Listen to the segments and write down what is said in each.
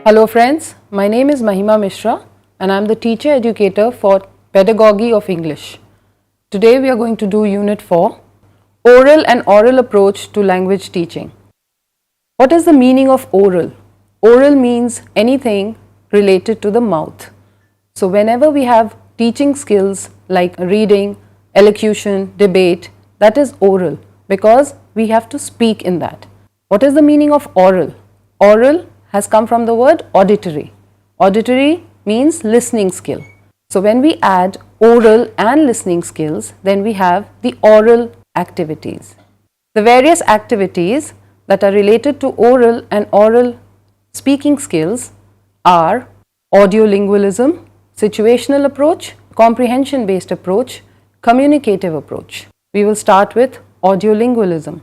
Hello friends, my name is Mahima Mishra and I am the teacher educator for Pedagogy of English. Today we are going to do Unit 4, Oral and Aural Approach to Language Teaching. What is the meaning of oral? Oral means anything related to the mouth. So whenever we have teaching skills like reading, elocution, debate, that is oral because we have to speak in that. What is the meaning of oral? Oral has come from the word auditory. Auditory means listening skill. So when we add oral and listening skills, then we have the oral activities. The various activities that are related to oral and aural speaking skills are audiolingualism, situational approach, comprehension based approach, communicative approach. We will start with audiolingualism.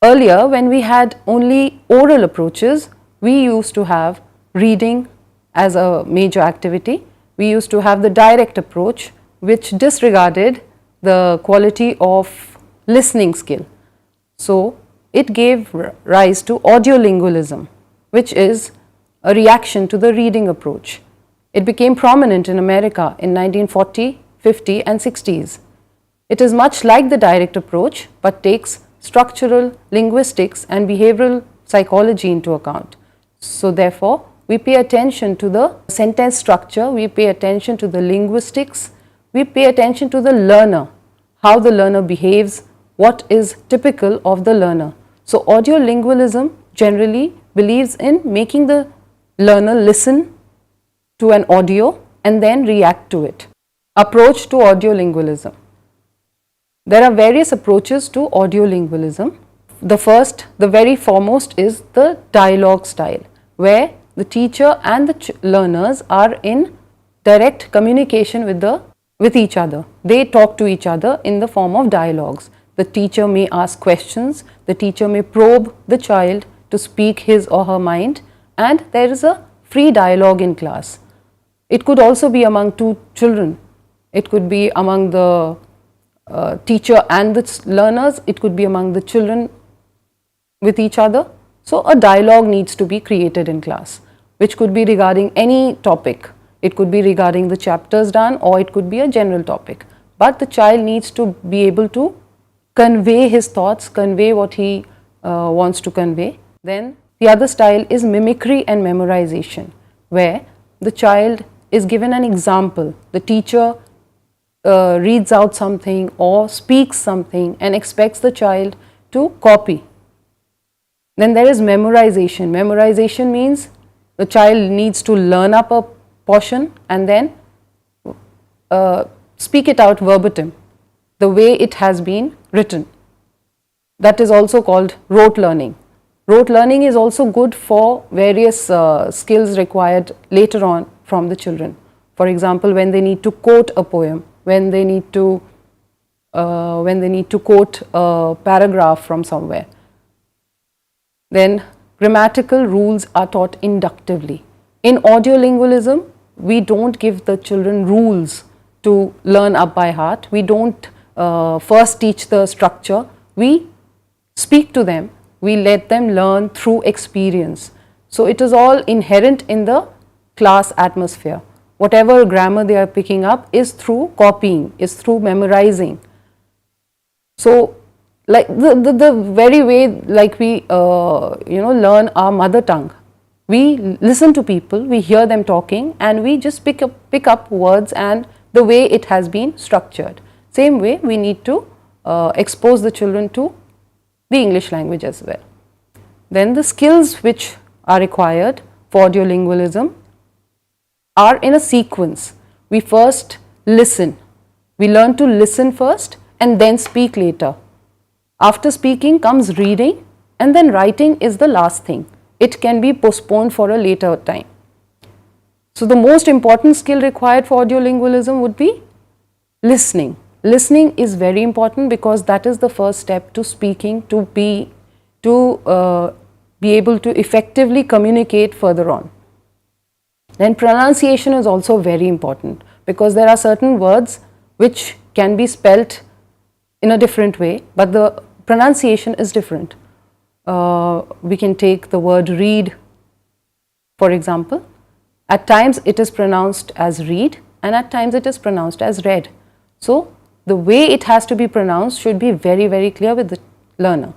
Earlier, when we had only oral approaches, we used to have reading as a major activity. We used to have the direct approach, which disregarded the quality of listening skill. So it gave rise to audiolingualism, which is a reaction to the reading approach. It became prominent in America in 1940, 50 and 60s. It is much like the direct approach but takes structural, linguistics and behavioral psychology into account. So therefore, we pay attention to the sentence structure, we pay attention to the linguistics, we pay attention to the learner, how the learner behaves, what is typical of the learner. So audiolingualism generally believes in making the learner listen to an audio and then react to it. Approach to audiolingualism. There are various approaches to audiolingualism. The very foremost is the dialogue style, where the teacher and the learners are in direct communication with each other. They talk to each other in the form of dialogues. The teacher may ask questions, the teacher may probe the child to speak his or her mind, and there is a free dialogue in class. It could also be among two children. It could be among the teacher and the learners. It could be among the children with each other. So a dialogue needs to be created in class, which could be regarding any topic. It could be regarding the chapters done, or it could be a general topic. But the child needs to be able to convey his thoughts, convey what he wants to convey. Then the other style is mimicry and memorization, where the child is given an example. The teacher reads out something or speaks something and expects the child to copy. Then there is memorization. Memorization means the child needs to learn up a portion and then speak it out verbatim, the way it has been written. That is also called rote learning. Rote learning is also good for various skills required later on from the children. For example, when they need to quote a poem, when they need to quote a paragraph from somewhere. Then grammatical rules are taught inductively. In audiolingualism, we don't give the children rules to learn up by heart. We don't first teach the structure. We speak to them. We let them learn through experience. So it is all inherent in the class atmosphere. Whatever grammar they are picking up is through copying, is through memorizing. So like the very way like we learn our mother tongue. We listen to people, we hear them talking, and we just pick up words and the way it has been structured. Same way we need to expose the children to the English language as well. Then the skills which are required for audiolingualism are in a sequence. We first listen. We learn to listen first and then speak later. After speaking comes reading, and then writing is the last thing. It can be postponed for a later time. So the most important skill required for audiolingualism would be listening. Listening is very important because that is the first step to speaking, to be able to effectively communicate further on. Then pronunciation is also very important because there are certain words which can be spelt in a different way, but the pronunciation is different. We can take the word read. For example, at times it is pronounced as read and at times it is pronounced as read. So, the way it has to be pronounced should be very, very clear with the learner.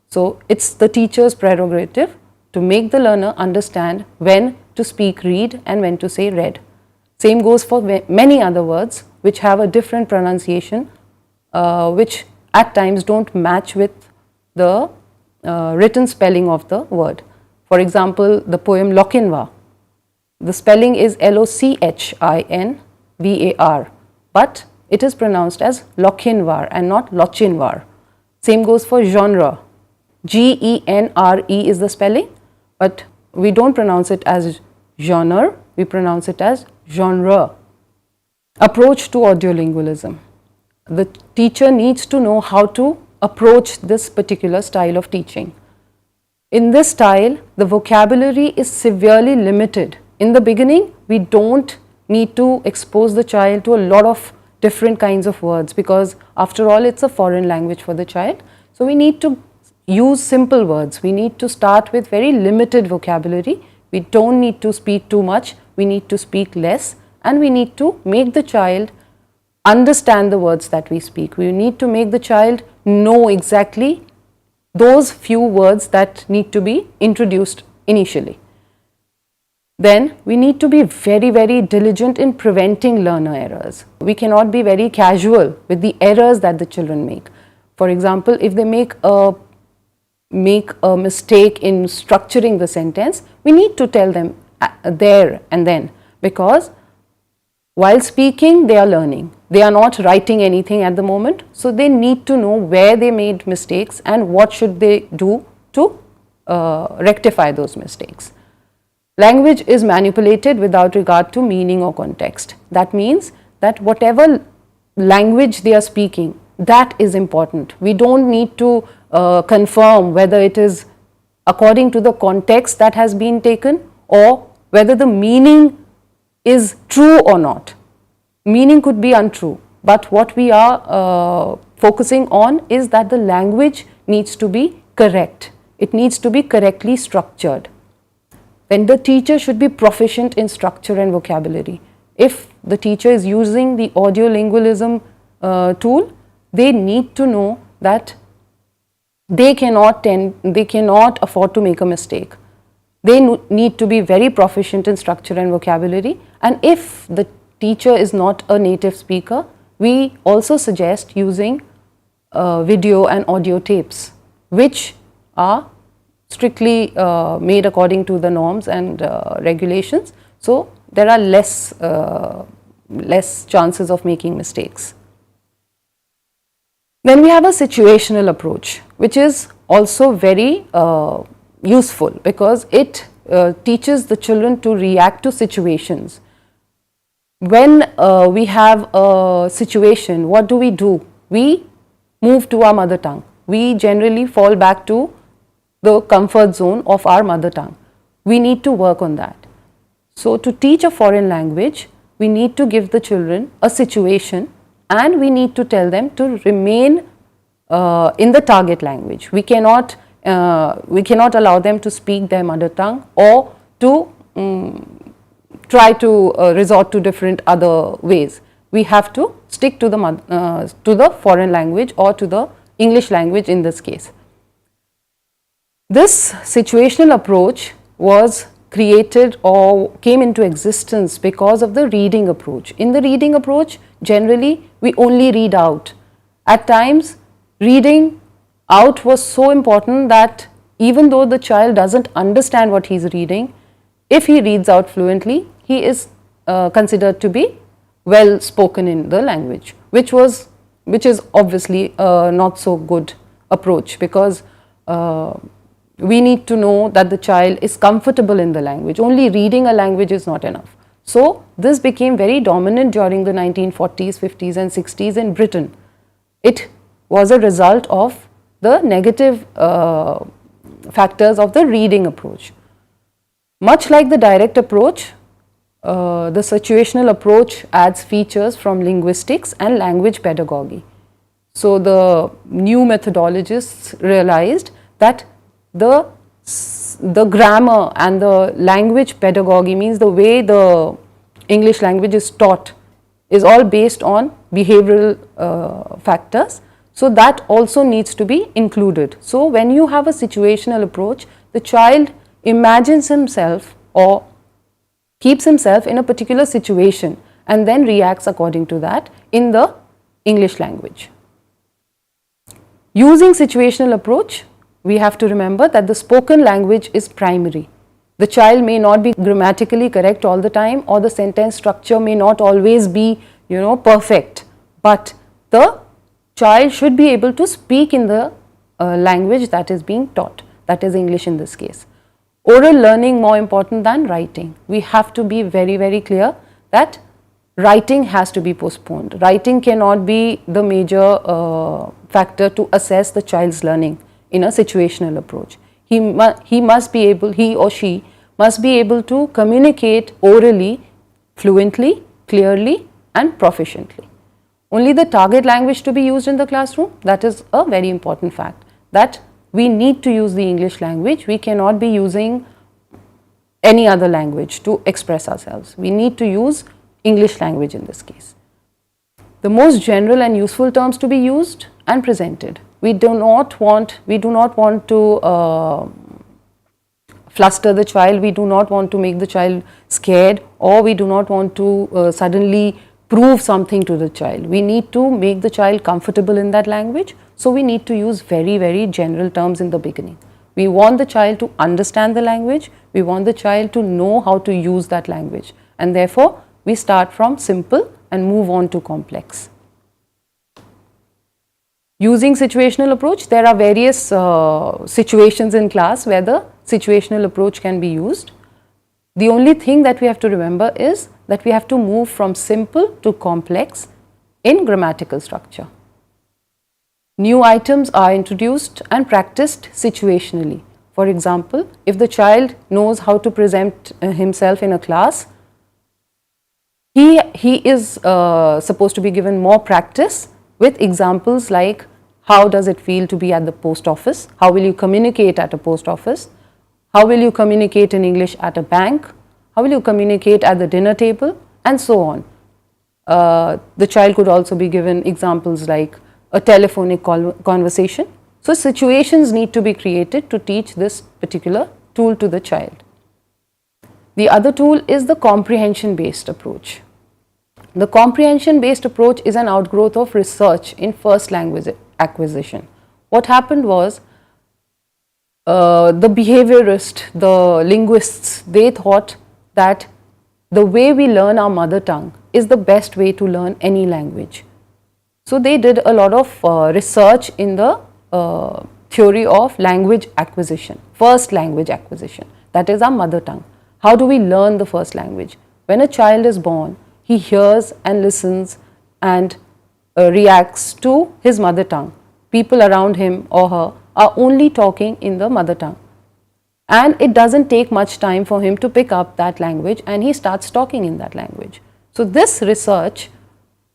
So, it is the teacher's prerogative to make the learner understand when to speak read and when to say read. Same goes for many other words which have a different pronunciation, which at times don't match with the written spelling of the word. For example, the poem Lochinvar. The spelling is Lochinvar, but it is pronounced as Lochinvar and not Lochinvar. Same goes for genre. Genre is the spelling, but we don't pronounce it as genre, we pronounce it as genre. Approach to audiolingualism. The teacher needs to know how to approach this particular style of teaching. In this style, the vocabulary is severely limited. In the beginning, we don't need to expose the child to a lot of different kinds of words because after all it's a foreign language for the child. So, we need to use simple words. We need to start with very limited vocabulary. We don't need to speak too much, we need to speak less, and we need to make the child understand the words that we speak. We need to make the child know exactly those few words that need to be introduced initially. Then we need to be very, very diligent in preventing learner errors. We cannot be very casual with the errors that the children make. For example, if they make a mistake in structuring the sentence, we need to tell them there and then, because while speaking they are learning. They are not writing anything at the moment, so they need to know where they made mistakes and what should they do to rectify those mistakes. Language is manipulated without regard to meaning or context. That means that whatever language they are speaking, that is important. We don't need to confirm whether it is according to the context that has been taken or whether the meaning is true or not. Meaning could be untrue, but what we are focusing on is that the language needs to be correct. It needs to be correctly structured. When the teacher should be proficient in structure and vocabulary. If the teacher is using the audiolingualism tool, they need to know that they cannot afford to make a mistake. They need to be very proficient in structure and vocabulary, and if the teacher is not a native speaker, we also suggest using video and audio tapes, which are strictly made according to the norms and regulations. So, there are less chances of making mistakes. Then we have a situational approach, which is also very useful because it teaches the children to react to situations. When we have a situation, what do? We move to our mother tongue. We generally fall back to the comfort zone of our mother tongue. We need to work on that. So, to teach a foreign language, we need to give the children a situation and we need to tell them to remain in the target language. We cannot allow them to speak their mother tongue or to try to resort to different other ways. We have to stick to the foreign language or to the English language in this case. This situational approach was created or came into existence because of the reading approach. In the reading approach, generally we only read out. At times, reading out was so important that even though the child doesn't understand what he is reading, if he reads out fluently, he is considered to be well spoken in the language, which is obviously not so good approach, because we need to know that the child is comfortable in the language. Only reading a language is not enough. So, this became very dominant during the 1940s, 50s and 60s in Britain. It was a result of the negative factors of the reading approach. Much like the direct approach, the situational approach adds features from linguistics and language pedagogy. So, the new methodologists realized that the the grammar and the language pedagogy, means the way the English language is taught, is all based on behavioral factors. So that also needs to be included. So when you have a situational approach, the child imagines himself or keeps himself in a particular situation and then reacts according to that in the English language. Using situational approach, we have to remember that the spoken language is primary. The child may not be grammatically correct all the time, or the sentence structure may not always be, perfect, but the child should be able to speak in the language that is being taught, that is English in this case. Oral learning more important than writing. We have to be very, very clear that writing has to be postponed. Writing cannot be the major factor to assess the child's learning in a situational approach. He or she must be able to communicate orally, fluently, clearly and proficiently. Only the target language to be used in the classroom, that is a very important fact, that we need to use the English language. We cannot be using any other language to express ourselves. We need to use English language in this case. The most general and useful terms to be used and presented. We do not want to fluster the child, we do not want to make the child scared, or we do not want to suddenly prove something to the child. We need to make the child comfortable in that language, so we need to use very, very general terms in the beginning. We want the child to understand the language, we want the child to know how to use that language, and therefore we start from simple and move on to complex. Using situational approach, there are various situations in class where the situational approach can be used. The only thing that we have to remember is that we have to move from simple to complex in grammatical structure. New items are introduced and practiced situationally. For example, if the child knows how to present himself in a class, he is supposed to be given more practice with examples like, how does it feel to be at the post office? How will you communicate at a post office? How will you communicate in English at a bank? How will you communicate at the dinner table? And so on. The child could also be given examples like a telephonic conversation. So situations need to be created to teach this particular tool to the child. The other tool is the comprehension based approach. The comprehension based approach is an outgrowth of research in first language acquisition. What happened was, the behaviorists, the linguists, they thought that the way we learn our mother tongue is the best way to learn any language. So they did a lot of research in the theory of language acquisition, first language acquisition, that is our mother tongue. How do we learn the first language? When a child is born, he hears and listens and reacts to his mother tongue. People around him or her are only talking in the mother tongue, and it doesn't take much time for him to pick up that language and he starts talking in that language. So this research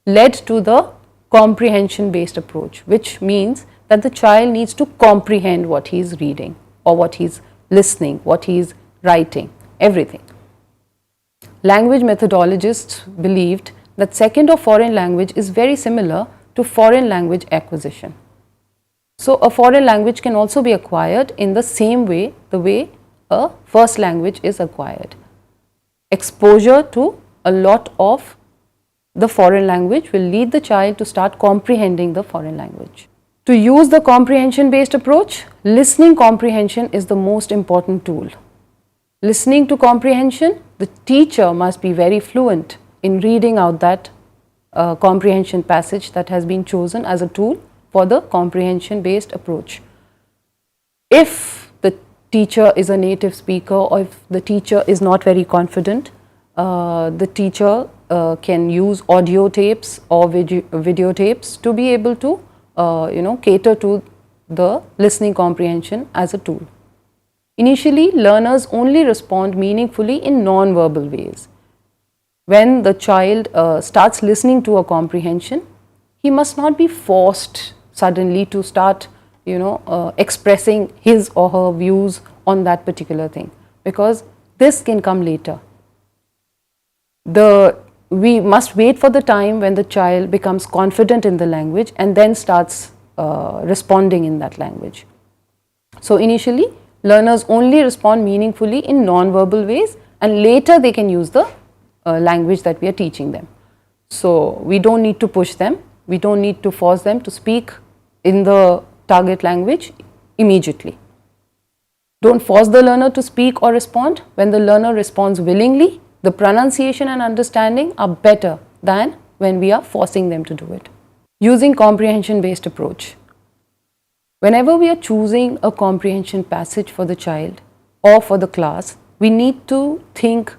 led to the comprehension based approach, which means that the child needs to comprehend what he is reading or what he is listening, what he is writing, everything. Language methodologists believed that second or foreign language is very similar to foreign language acquisition. So a foreign language can also be acquired in the same way, the way a first language is acquired. Exposure to a lot of the foreign language will lead the child to start comprehending the foreign language. To use the comprehension based approach, listening comprehension is the most important tool. Listening to comprehension, the teacher must be very fluent in reading out that comprehension passage that has been chosen as a tool for the comprehension based approach. If the teacher is a native speaker, or if the teacher is not very confident, the teacher can use audio tapes or video tapes to be able to cater to the listening comprehension as a tool. Initially, learners only respond meaningfully in non-verbal ways. When the child starts listening to a comprehension, he must not be forced suddenly to start expressing his or her views on that particular thing, because this can come later. We must wait for the time when the child becomes confident in the language and then starts responding in that language. So initially learners only respond meaningfully in non-verbal ways, and later they can use the language that we are teaching them. So we don't need to push them, we don't need to force them to speak in the target language immediately. Don't force the learner to speak or respond. When the learner responds willingly, the pronunciation and understanding are better than when we are forcing them to do it. Using comprehension-based approach. Whenever we are choosing a comprehension passage for the child or for the class, we need to think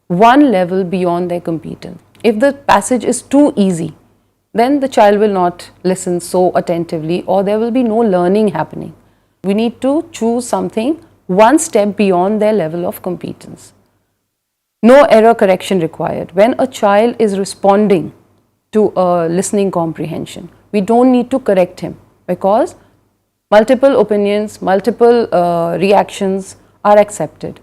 one level beyond their competence. If the passage is too easy, then the child will not listen so attentively, or there will be no learning happening. We need to choose something one step beyond their level of competence. No error correction required. When a child is responding to a listening comprehension, we don't need to correct him, because multiple opinions, multiple reactions are accepted.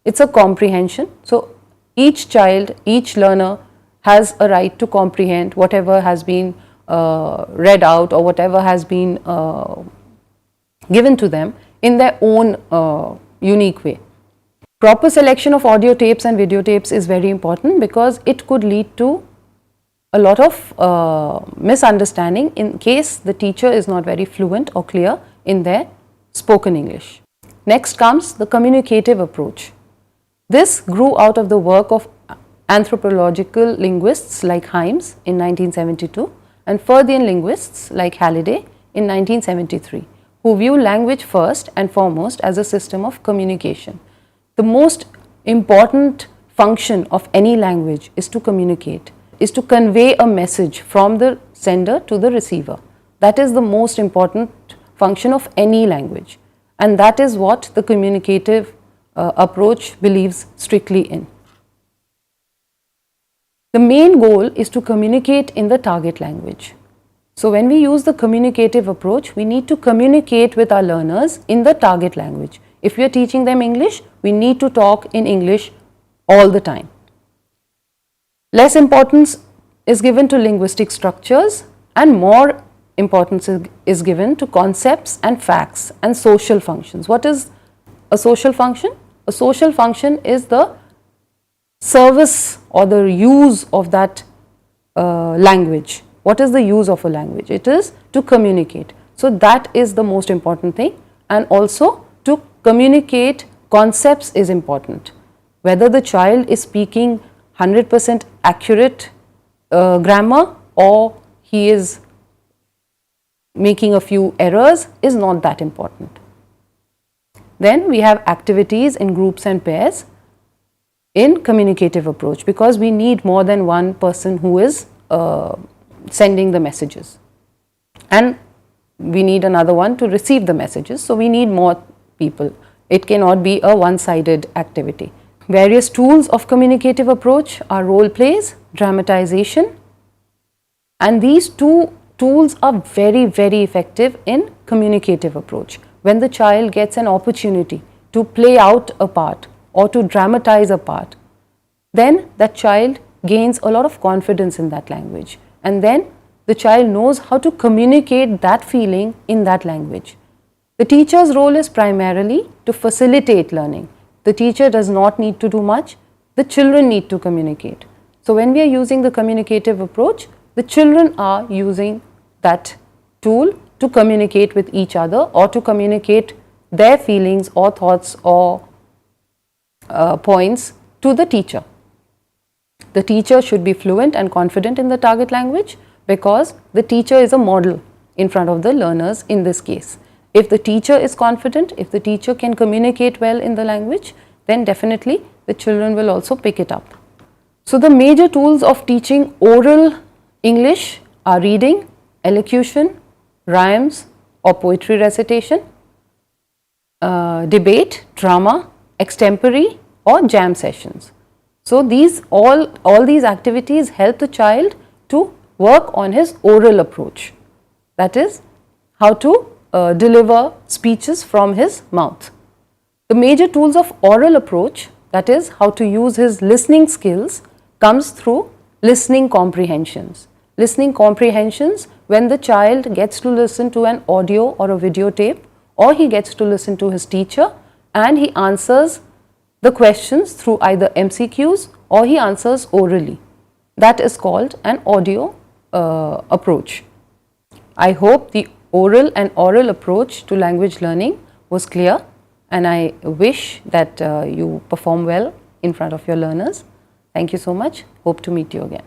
It's a comprehension. So each child, each learner has a right to comprehend whatever has been read out or whatever has been given to them in their own unique way. Proper selection of audio tapes and videotapes is very important, because it could lead to a lot of misunderstanding in case the teacher is not very fluent or clear in their spoken English. Next comes the communicative approach. This grew out of the work of anthropological linguists like Himes in 1972 and Furthian linguists like Halliday in 1973, who view language first and foremost as a system of communication. The most important function of any language is to communicate, is to convey a message from the sender to the receiver. That is the most important function of any language, and that is what the communicative approach believes strictly in. The main goal is to communicate in the target language. So when we use the communicative approach, we need to communicate with our learners in the target language. If we are teaching them English, we need to talk in English all the time. Less importance is given to linguistic structures, and more importance is given to concepts and facts and social functions. What is a social function? A social function is the service or the use of that language. What is the use of a language? It is to communicate. So that is the most important thing, and also to communicate concepts is important. Whether the child is speaking 100% accurate grammar or he is making a few errors is not that important. Then we have activities in groups and pairs in communicative approach, because we need more than one person who is sending the messages, and we need another one to receive the messages. So we need more people. It cannot be a one-sided activity. Various tools of communicative approach are role plays, dramatization, and these two tools are very, very effective in communicative approach. When the child gets an opportunity to play out a part or to dramatize a part, then that child gains a lot of confidence in that language, and then the child knows how to communicate that feeling in that language. The teacher's role is primarily to facilitate learning. The teacher does not need to do much, the children need to communicate. So when we are using the communicative approach, the children are using that tool to communicate with each other or to communicate their feelings or thoughts or points to the teacher. The teacher should be fluent and confident in the target language, because the teacher is a model in front of the learners in this case. If the teacher is confident, if the teacher can communicate well in the language, then definitely the children will also pick it up. So the major tools of teaching oral English are reading, elocution, rhymes or poetry recitation, debate, drama, extempore or jam sessions. So these all these activities help the child to work on his oral approach, that is how to deliver speeches from his mouth. The major tools of oral approach, that is how to use his listening skills, comes through listening comprehensions. Listening comprehensions when the child gets to listen to an audio or a videotape, or he gets to listen to his teacher and he answers the questions through either MCQs or he answers orally. That is called an audio approach. I hope the oral and oral approach to language learning was clear, and I wish that you perform well in front of your learners. Thank you so much. Hope to meet you again.